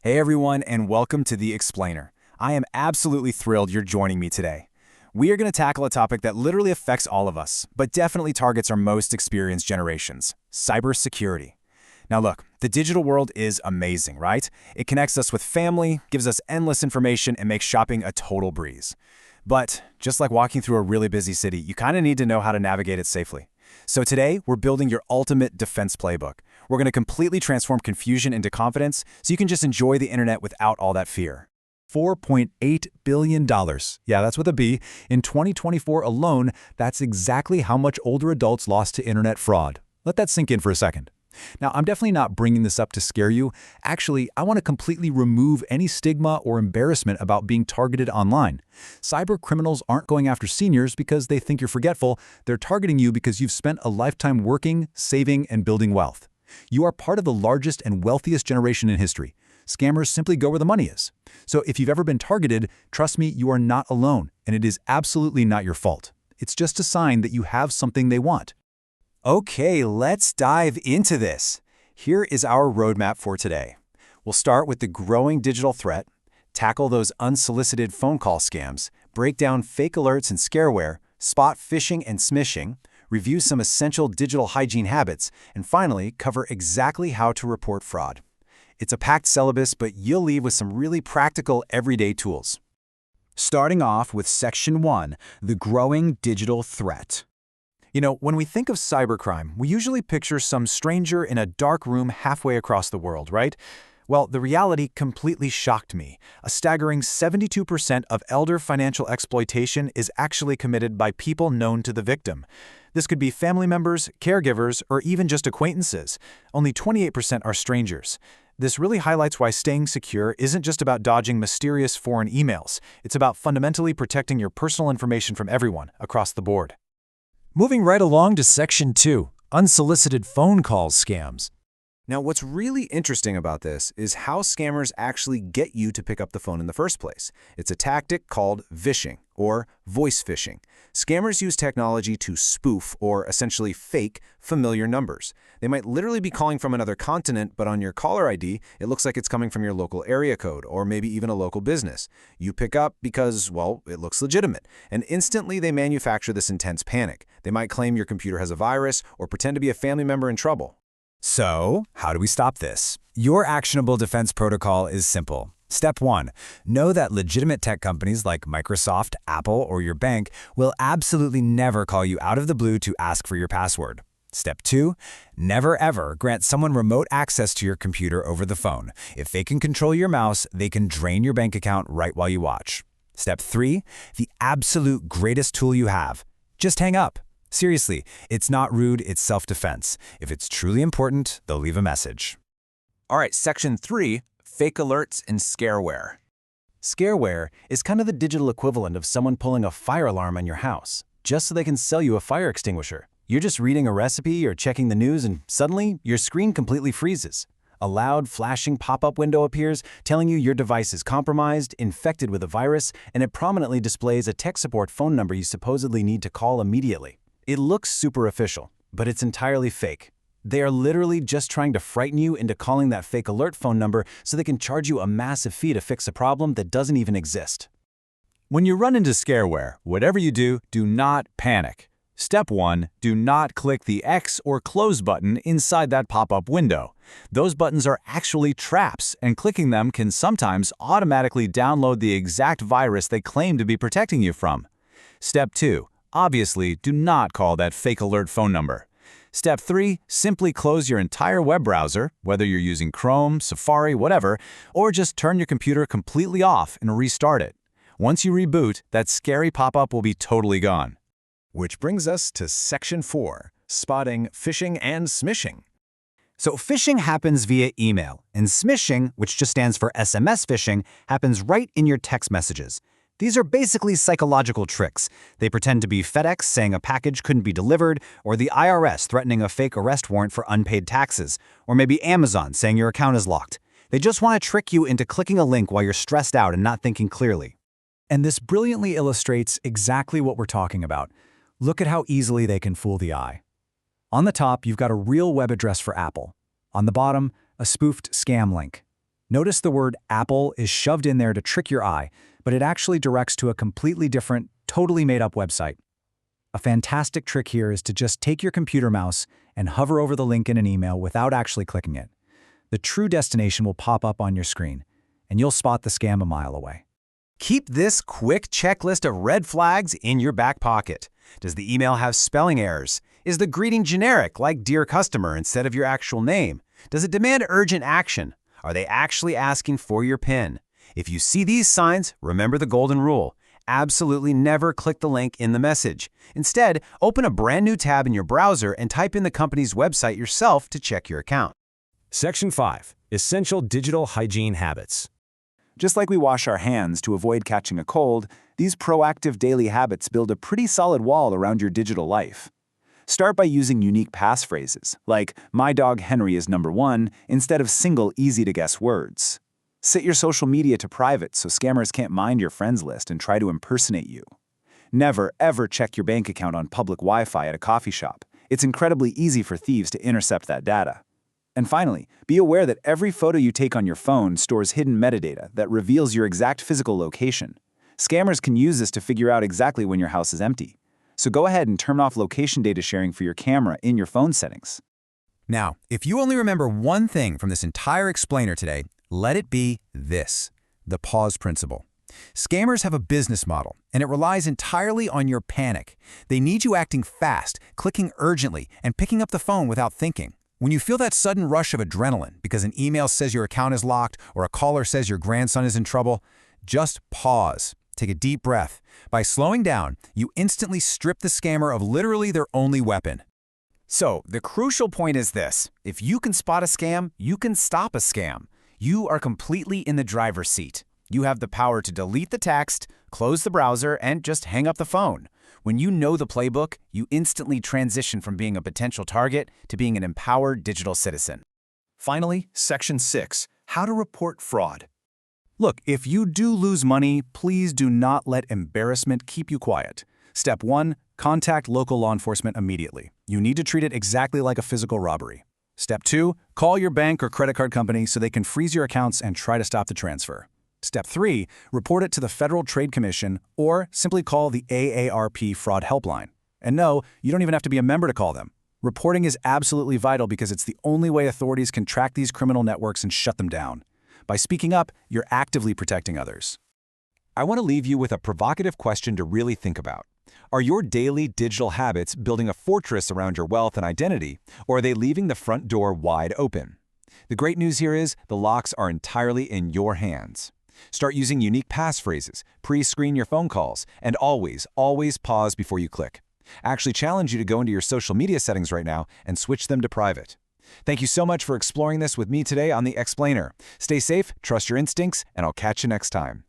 Hey everyone, and welcome to The Explainer. I am absolutely thrilled you're joining me today. We are going to tackle a topic that literally affects all of us, but definitely targets our most experienced generations: cybersecurity. Now look, the digital world is amazing, right? It connects us with family, gives us endless information, and makes shopping a total breeze. But just like walking through a really busy city, you kind of need to know how to navigate it safely. So today, we're building your ultimate defense playbook. We're going to completely transform confusion into confidence so you can just enjoy the internet without all that fear. $4.8 billion. Yeah, that's with a B. In 2024 alone, that's exactly how much older adults lost to internet fraud. Let that sink in for a second. Now, I'm definitely not bringing this up to scare you. Actually, I want to completely remove any stigma or embarrassment about being targeted online. Cyber criminals aren't going after seniors because they think you're forgetful. They're targeting you because you've spent a lifetime working, saving, and building wealth. You are part of the largest and wealthiest generation in history. Scammers simply go where the money is. So if you've ever been targeted, trust me, you are not alone, and it is absolutely not your fault. It's just a sign that you have something they want. Okay, let's dive into this. Here is our roadmap for today. We'll start with the growing digital threat, tackle those unsolicited phone call scams, break down fake alerts and scareware, spot phishing and smishing, review some essential digital hygiene habits, and finally, cover exactly how to report fraud. It's a packed syllabus, but you'll leave with some really practical everyday tools. Starting off with Section 1, the growing digital threat. You know, when we think of cybercrime, we usually picture some stranger in a dark room halfway across the world, right? Well, the reality completely shocked me. A staggering 72% of elder financial exploitation is actually committed by people known to the victim. This could be family members, caregivers, or even just acquaintances. Only 28% are strangers. This really highlights why staying secure isn't just about dodging mysterious foreign emails. It's about fundamentally protecting your personal information from everyone across the board. Moving right along to Section 2, unsolicited phone calls scams. Now, what's really interesting about this is how scammers actually get you to pick up the phone in the first place. It's a tactic called vishing, or voice phishing. Scammers use technology to spoof, or essentially fake, familiar numbers. They might literally be calling from another continent, but on your caller ID, it looks like it's coming from your local area code, or maybe even a local business. You pick up because, well, it looks legitimate, and instantly they manufacture this intense panic. They might claim your computer has a virus, or pretend to be a family member in trouble. So, how do we stop this? Your actionable defense protocol is simple. Step 1. Know that legitimate tech companies like Microsoft, Apple, or your bank will absolutely never call you out of the blue to ask for your password. Step 2. Never ever grant someone remote access to your computer over the phone. If they can control your mouse, they can drain your bank account right while you watch. Step 3. The absolute greatest tool you have. Just hang up. Seriously, it's not rude, it's self-defense. If it's truly important, they'll leave a message. All right, Section 3, fake alerts and scareware. Scareware is kind of the digital equivalent of someone pulling a fire alarm on your house, just so they can sell you a fire extinguisher. You're just reading a recipe or checking the news, and suddenly, your screen completely freezes. A loud, flashing pop-up window appears, telling you your device is compromised, infected with a virus, and it prominently displays a tech support phone number you supposedly need to call immediately. It looks super official, but it's entirely fake. They are literally just trying to frighten you into calling that fake alert phone number so they can charge you a massive fee to fix a problem that doesn't even exist. When you run into scareware, whatever you do, do not panic. Step 1, do not click the X or close button inside that pop-up window. Those buttons are actually traps, and clicking them can sometimes automatically download the exact virus they claim to be protecting you from. Step 2, obviously, do not call that fake alert phone number. Step 3, simply close your entire web browser, whether you're using Chrome, Safari, whatever, or just turn your computer completely off and restart it. Once you reboot, that scary pop-up will be totally gone. Which brings us to Section 4, spotting phishing and smishing. So phishing happens via email, and smishing, which just stands for SMS phishing, happens right in your text messages. These are basically psychological tricks. They pretend to be FedEx saying a package couldn't be delivered, or the IRS threatening a fake arrest warrant for unpaid taxes, or maybe Amazon saying your account is locked. They just want to trick you into clicking a link while you're stressed out and not thinking clearly. And this brilliantly illustrates exactly what we're talking about. Look at how easily they can fool the eye. On the top, you've got a real web address for Apple. On the bottom, a spoofed scam link. Notice the word Apple is shoved in there to trick your eye, but it actually directs to a completely different, totally made-up website. A fantastic trick here is to just take your computer mouse and hover over the link in an email without actually clicking it. The true destination will pop up on your screen, and you'll spot the scam a mile away. Keep this quick checklist of red flags in your back pocket. Does the email have spelling errors? Is the greeting generic, like Dear Customer, instead of your actual name? Does it demand urgent action? Are they actually asking for your PIN? If you see these signs, remember the golden rule. Absolutely never click the link in the message. Instead, open a brand new tab in your browser and type in the company's website yourself to check your account. Section 5. Essential digital hygiene habits. Just like we wash our hands to avoid catching a cold, these proactive daily habits build a pretty solid wall around your digital life. Start by using unique passphrases, like "My dog Henry is number one," instead of single, easy-to-guess words. Set your social media to private so scammers can't mind your friends list and try to impersonate you. Never, ever check your bank account on public Wi-Fi at a coffee shop. It's incredibly easy for thieves to intercept that data. And finally, be aware that every photo you take on your phone stores hidden metadata that reveals your exact physical location. Scammers can use this to figure out exactly when your house is empty. So go ahead and turn off location data sharing for your camera in your phone settings. Now, if you only remember one thing from this entire explainer today, let it be this: the pause principle. Scammers have a business model, and it relies entirely on your panic. They need you acting fast, clicking urgently, and picking up the phone without thinking. When you feel that sudden rush of adrenaline because an email says your account is locked or a caller says your grandson is in trouble, just pause. Take a deep breath. By slowing down, you instantly strip the scammer of literally their only weapon. So, the crucial point is this: if you can spot a scam, you can stop a scam. You are completely in the driver's seat. You have the power to delete the text, close the browser, and just hang up the phone. When you know the playbook, you instantly transition from being a potential target to being an empowered digital citizen. Finally, Section 6, how to report fraud. Look, if you do lose money, please do not let embarrassment keep you quiet. Step 1, contact local law enforcement immediately. You need to treat it exactly like a physical robbery. Step 2, call your bank or credit card company so they can freeze your accounts and try to stop the transfer. Step 3, report it to the Federal Trade Commission or simply call the AARP fraud helpline. And no, you don't even have to be a member to call them. Reporting is absolutely vital because it's the only way authorities can track these criminal networks and shut them down. By speaking up, you're actively protecting others. I want to leave you with a provocative question to really think about. Are your daily digital habits building a fortress around your wealth and identity, or are they leaving the front door wide open? The great news here is the locks are entirely in your hands. Start using unique passphrases, pre-screen your phone calls, and always pause before you click. I actually challenge you to go into your social media settings right now and switch them to private. Thank you so much for exploring this with me today on The Explainer. Stay safe, trust your instincts, and I'll catch you next time.